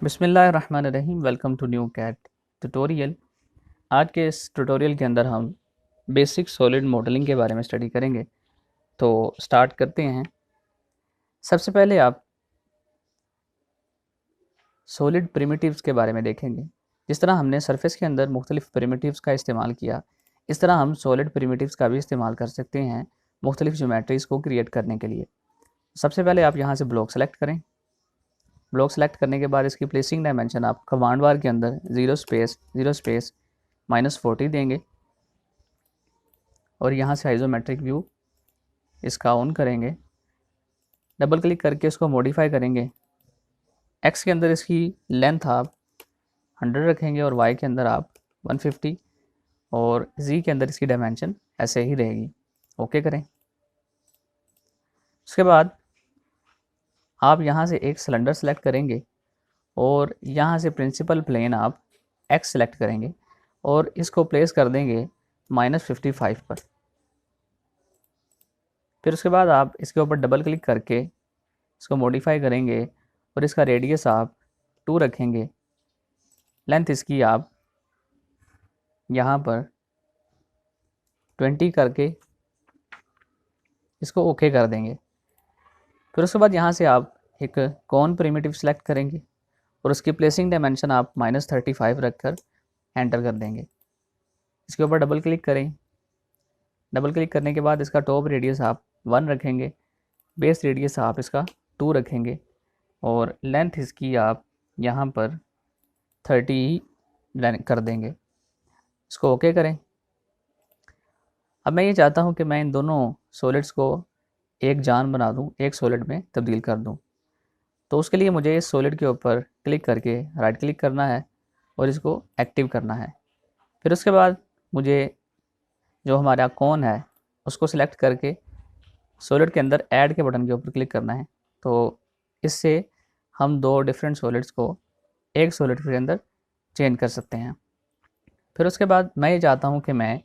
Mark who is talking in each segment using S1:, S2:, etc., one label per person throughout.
S1: बिस्मिल्लाहिर्रहमानिर्रहीम। Welcome to new cat tutorial. आज के इस ट्यूटोरियल के अंदर हम बेसिक सॉलिड मॉडलिंग के बारे में स्टडी करेंगे। तो स्टार्ट करते हैं। सबसे पहले आप सॉलिड प्रिमिटिव्स के बारे में देखेंगे। जिस तरह हमने सरफेस के अंदर मुख्तलिफ प्रिमिटिव्स का इस्तेमाल किया, इस तरह हम सॉलिड प्रिमिटिव्स का भी इस्तेमाल कर सकते हैं मुख्तलिफ ज्योमेट्रीज़ को क्रिएट करने के लिए। सबसे पहले आप यहाँ से ब्लॉक सेलेक्ट करें। ब्लॉक सेलेक्ट करने के बाद इसकी प्लेसिंग डायमेंशन आप कमांड बार के अंदर 0 स्पेस -40 देंगे और यहाँ से आइसोमेट्रिक व्यू इसका ऑन करेंगे। डबल क्लिक करके इसको मॉडिफाई करेंगे। एक्स के अंदर इसकी लेंथ आप 100 रखेंगे और वाई के अंदर आप 150 और जी के अंदर इसकी डायमेंशन ऐसे ही रहेगी। ओके करें। उसके बाद आप यहाँ से एक सिलेंडर सेलेक्ट करेंगे और यहाँ से प्रिंसिपल प्लेन आप एक्स सेलेक्ट करेंगे और इसको प्लेस कर देंगे -55 पर। फिर उसके बाद आप इसके ऊपर डबल क्लिक करके इसको मॉडिफाई करेंगे और इसका रेडियस आप 2 रखेंगे। लेंथ इसकी आप यहाँ पर 20 करके इसको ओके कर देंगे। फिर उसके बाद यहाँ से आप एक कॉन प्रिमिटिव सेलेक्ट करेंगे और उसकी प्लेसिंग डायमेंशन आप -35 रखकर एंटर कर देंगे। इसके ऊपर डबल क्लिक करें। डबल क्लिक करने के बाद इसका टॉप रेडियस आप 1 रखेंगे, बेस रेडियस आप इसका 2 रखेंगे और लेंथ इसकी आप यहाँ पर 30 कर देंगे। इसको ओके करें। अब मैं ये चाहता हूँ कि मैं इन दोनों सॉलिड्स को एक जान बना दूँ, एक सॉलिड में तब्दील कर दूँ। तो उसके लिए मुझे इस सॉलिड के ऊपर क्लिक करके राइट क्लिक करना है और इसको एक्टिव करना है। फिर उसके बाद मुझे जो हमारा कॉन है उसको सिलेक्ट करके सॉलिड के अंदर ऐड के बटन के ऊपर क्लिक करना है। तो इससे हम दो डिफरेंट सॉलिड्स को एक सॉलिड के अंदर चेंज कर सकते हैं। फिर उसके बाद मैं ये चाहता हूँ कि मैं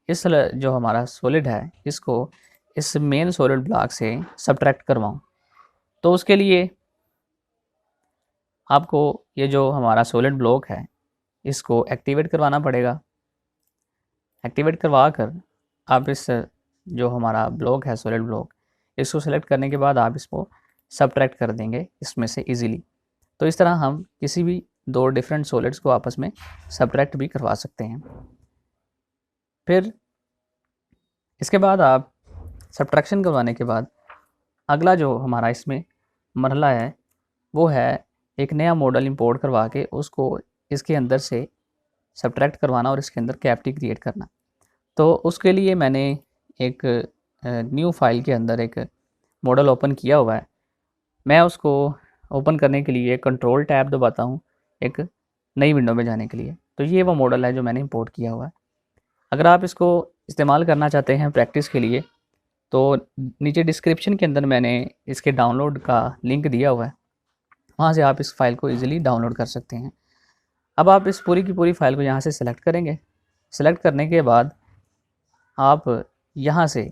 S1: इस जो हमारा सॉलिड है इसको इस मेन सॉलिड ब्लॉक से सब्ट्रैक्ट करवाऊँ। तो उसके लिए आपको ये जो हमारा सॉलिड ब्लॉक है इसको एक्टिवेट करवाना पड़ेगा। एक्टिवेट करवा कर आप इस जो हमारा ब्लॉक है सॉलिड ब्लॉक, इसको सेलेक्ट करने के बाद आप इसको सब्ट्रैक्ट कर देंगे इसमें से इजीली। तो इस तरह हम किसी भी दो डिफरेंट सॉलिड्स को आपस में सब्ट्रैक्ट भी करवा सकते हैं। फिर इसके बाद आप सब्ट्रैक्शन करवाने के बाद अगला जो हमारा इसमें मरहला है वो है एक नया मॉडल इंपोर्ट करवा के उसको इसके अंदर से सब्ट्रैक्ट करवाना और इसके अंदर कैविटी क्रिएट करना। तो उसके लिए मैंने एक न्यू फाइल के अंदर एक मॉडल ओपन किया हुआ है। मैं उसको ओपन करने के लिए कंट्रोल टैब दबाता हूँ एक नई विंडो में जाने के लिए। तो ये वो मॉडल है जो मैंने इंपोर्ट किया हुआ है। अगर आप इसको इस्तेमाल करना चाहते हैं प्रैक्टिस के लिए तो नीचे डिस्क्रिप्शन के अंदर मैंने इसके डाउनलोड का लिंक दिया हुआ है, वहाँ से आप इस फाइल को ईज़िली डाउनलोड कर सकते हैं। अब आप इस पूरी की पूरी फाइल को यहाँ से सिलेक्ट करेंगे। सिलेक्ट करने के बाद आप यहाँ से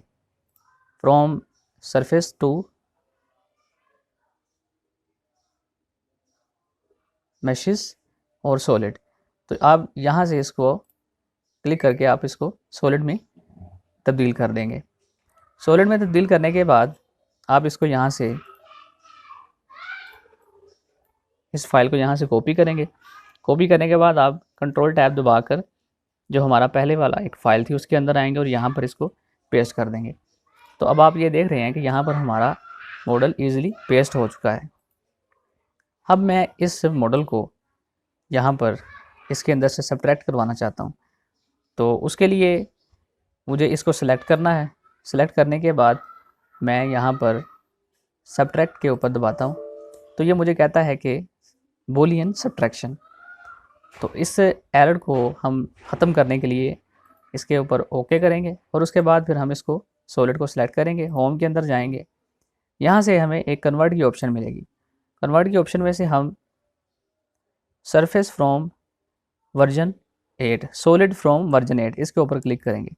S1: फ्रॉम सरफेस टू मैशेस और सॉलिड, तो आप यहाँ से इसको क्लिक करके आप इसको सॉलिड में तब्दील कर देंगे। सॉलिड में तब्दील करने के बाद आप इसको यहाँ से इस फाइल को यहाँ से कॉपी करेंगे। कॉपी करने के बाद आप कंट्रोल टैब दबाकर जो हमारा पहले वाला एक फ़ाइल थी उसके अंदर आएंगे और यहाँ पर इसको पेस्ट कर देंगे। तो अब आप ये देख रहे हैं कि यहाँ पर हमारा मॉडल ईज़िली पेस्ट हो चुका है। अब मैं इस मॉडल को यहाँ पर इसके अंदर से सब्ट्रैक्ट करवाना चाहता हूँ। तो उसके लिए मुझे इसको सेलेक्ट करना है। सेलेक्ट करने के बाद मैं यहाँ पर सब्ट्रैक्ट के ऊपर दबाता हूँ तो ये मुझे कहता है कि बूलियन सब्ट्रैक्शन। तो इस एरर को हम ख़त्म करने के लिए इसके ऊपर ओके करेंगे और उसके बाद फिर हम इसको सॉलिड को सिलेक्ट करेंगे। होम के अंदर जाएंगे, यहाँ से हमें एक कन्वर्ट की ऑप्शन मिलेगी। कन्वर्ट की ऑप्शन में से हम surface from version 8 solid from version 8 इसके ऊपर क्लिक करेंगे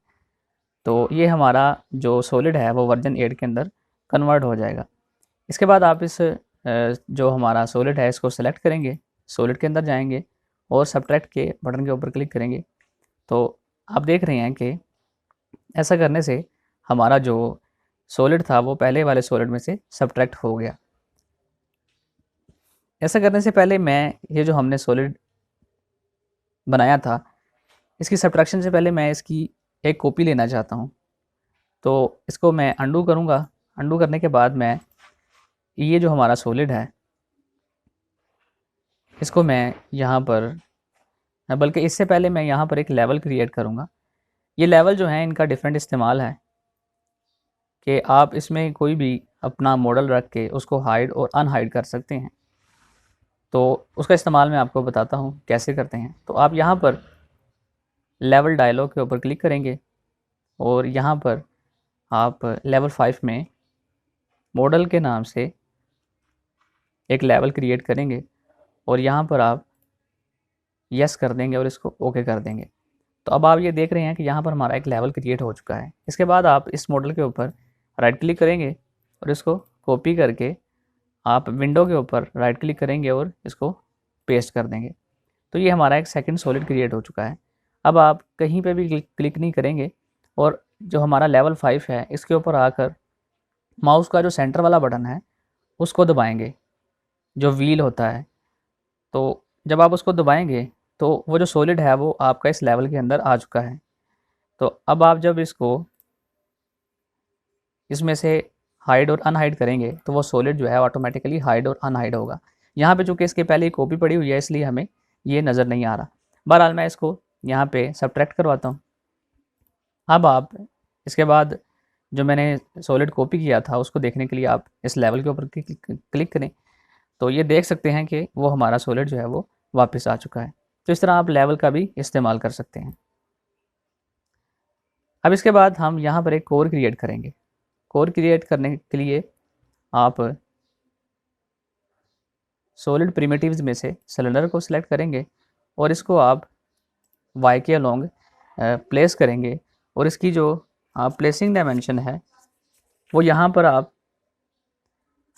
S1: तो ये हमारा जो सॉलिड है वो वर्जन 8 के अंदर कन्वर्ट हो जाएगा। इसके बाद आप इस जो हमारा सॉलिड है इसको सेलेक्ट करेंगे, सॉलिड के अंदर जाएंगे और सब्ट्रैक्ट के बटन के ऊपर क्लिक करेंगे। तो आप देख रहे हैं कि ऐसा करने से हमारा जो सॉलिड था वो पहले वाले सॉलिड में से सब्ट्रैक्ट हो गया। ऐसा करने से पहले मैं ये जो हमने सॉलिड बनाया था इसकी सब्ट्रैक्शन से पहले मैं इसकी एक कॉपी लेना चाहता हूँ। तो इसको मैं अंडू करूँगा। अंडू करने के बाद मैं ये जो हमारा सॉलिड है इसको मैं यहाँ पर, बल्कि इससे पहले मैं यहाँ पर एक लेवल क्रिएट करूँगा। ये लेवल जो है इनका डिफरेंट इस्तेमाल है कि आप इसमें कोई भी अपना मॉडल रख के उसको हाइड और अनहाइड कर सकते हैं। तो उसका इस्तेमाल मैं आपको बताता हूँ कैसे करते हैं। तो आप यहाँ पर लेवल डायलॉग के ऊपर क्लिक करेंगे और यहाँ पर आप लेवल 5 में मॉडल के नाम से एक लेवल क्रिएट करेंगे और यहाँ पर आप यस कर देंगे और इसको ओके कर देंगे। तो अब आप ये देख रहे हैं कि यहाँ पर हमारा एक लेवल क्रिएट हो चुका है। इसके बाद आप इस मॉडल के ऊपर राइट क्लिक करेंगे और इसको कॉपी करके आप विंडो के ऊपर राइट क्लिक करेंगे और इसको पेस्ट कर देंगे। तो ये हमारा एक सेकंड सॉलिड क्रिएट हो चुका है। अब आप कहीं पे भी क्लिक नहीं करेंगे और जो हमारा लेवल 5 है इसके ऊपर आकर माउस का जो सेंटर वाला बटन है उसको दबाएंगे, जो व्हील होता है। तो जब आप उसको दबाएंगे तो वो जो सॉलिड है वो आपका इस लेवल के अंदर आ चुका है। तो अब आप जब इसको इसमें से हाइड और अनहाइड करेंगे तो वो सॉलिड जो है ऑटोमेटिकली हाइड और अनहाइड होगा। यहाँ पे चूँकि इसके पहले ही कॉपी पड़ी हुई है इसलिए हमें ये नज़र नहीं आ रहा। बहरहाल मैं इसको यहाँ पे सब्ट्रैक्ट करवाता हूँ। अब आप इसके बाद जो मैंने सॉलिड कॉपी किया था उसको देखने के लिए आप इस लेवल के ऊपर क्लिक करें। तो ये देख सकते हैं कि वो हमारा सॉलिड जो है वो वापस आ चुका है। तो इस तरह आप लेवल का भी इस्तेमाल कर सकते हैं। अब इसके बाद हम यहाँ पर एक कोर क्रिएट करेंगे। कोर क्रिएट करने के लिए आप सॉलिड प्रिमिटिव्स में से सिलेंडर को सिलेक्ट करेंगे और इसको आप वाई के अलोंग प्लेस करेंगे और इसकी जो प्लेसिंग डायमेंशन है वो यहाँ पर आप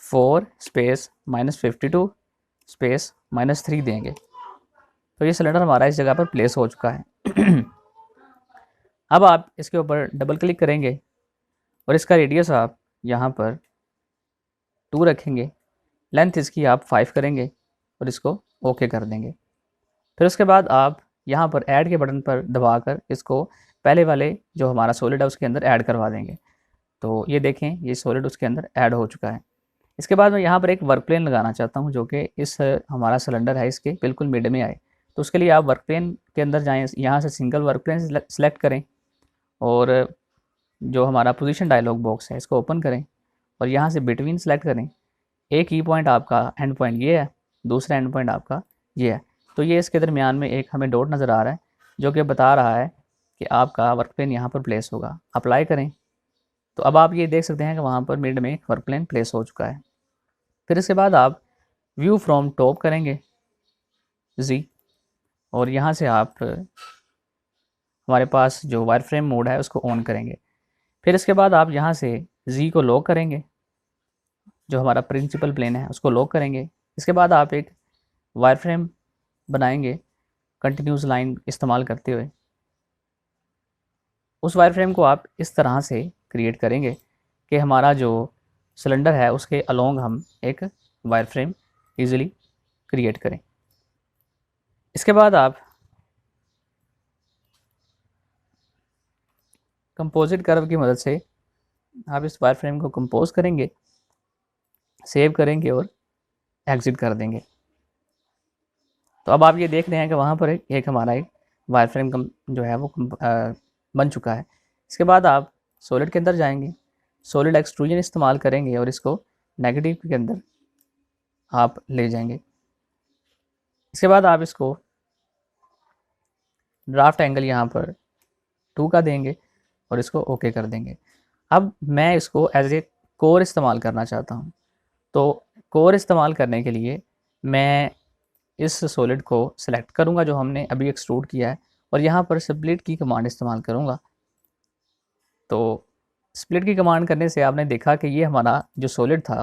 S1: 4 स्पेस -52 स्पेस -3 देंगे। तो ये सिलेंडर हमारा इस जगह पर प्लेस हो चुका है। अब आप इसके ऊपर डबल क्लिक करेंगे और इसका रेडियस आप यहाँ पर 2 रखेंगे, लेंथ इसकी आप 5 करेंगे और इसको ओके कर देंगे। फिर उसके बाद आप यहाँ पर ऐड के बटन पर दबाकर इसको पहले वाले जो हमारा सॉलिड है उसके अंदर ऐड करवा देंगे। तो ये देखें ये सॉलिड उसके अंदर ऐड हो चुका है। इसके बाद मैं यहाँ पर एक वर्क प्लेन लगाना चाहता हूँ जो कि इस हमारा सिलेंडर है इसके बिल्कुल मिड में आए। तो उसके लिए आप वर्क प्लेन के अंदर जाएँ, यहाँ से सिंगल वर्क प्लेन सेलेक्ट करें और जो हमारा पोजीशन डायलॉग बॉक्स है इसको ओपन करें और यहाँ से बिटवीन सेलेक्ट करें। एक की पॉइंट आपका एंड पॉइंट ये है, दूसरा एंड पॉइंट आपका ये है। तो ये इसके दरमियान में एक हमें डॉट नज़र आ रहा है जो कि बता रहा है कि आपका वर्क प्लेन यहाँ पर प्लेस होगा। अप्लाई करें तो अब आप ये देख सकते हैं कि वहाँ पर मिड में वर्क प्लेन प्लेस हो चुका है। फिर इसके बाद आप व्यू फ्रॉम टॉप करेंगे जी और यहाँ से आप हमारे पास जो वायर फ्रेम मोड है उसको ऑन करेंगे। फिर इसके बाद आप यहाँ से जी को लॉक करेंगे, जो हमारा प्रिंसिपल प्लेन है उसको लॉक करेंगे। इसके बाद आप एक वायर फ्रेम बनाएंगे कंटिन्यूस लाइन इस्तेमाल करते हुए। उस वायर फ्रेम को आप इस तरह से क्रिएट करेंगे कि हमारा जो सिलेंडर है उसके अलोंग हम एक वायर फ्रेम ईजिली क्रिएट करें। इसके बाद आप कंपोजिट कर्व की मदद से आप इस वायर फ्रेम को कंपोज करेंगे, सेव करेंगे और एग्ज़िट कर देंगे। तो अब आप ये देख रहे हैं कि वहाँ पर एक हमारा एक वायर फ्रेम जो है वो बन चुका है। इसके बाद आप सॉलिड के अंदर जाएंगे, सॉलिड एक्सट्रूजन इस्तेमाल करेंगे और इसको नेगेटिव के अंदर आप ले जाएंगे। इसके बाद आप इसको ड्राफ्ट एंगल यहाँ पर 2 का देंगे और इसको ओके कर देंगे। अब मैं इसको एज ए कोर इस्तेमाल करना चाहता हूँ। तो कोर इस्तेमाल करने के लिए मैं इस सॉलिड को सिलेक्ट करूँगा जो हमने अभी एक्सट्रूड किया है और यहाँ पर स्प्लिट की कमांड इस्तेमाल करूँगा। तो स्प्लिट की कमांड करने से आपने देखा कि ये हमारा जो सॉलिड था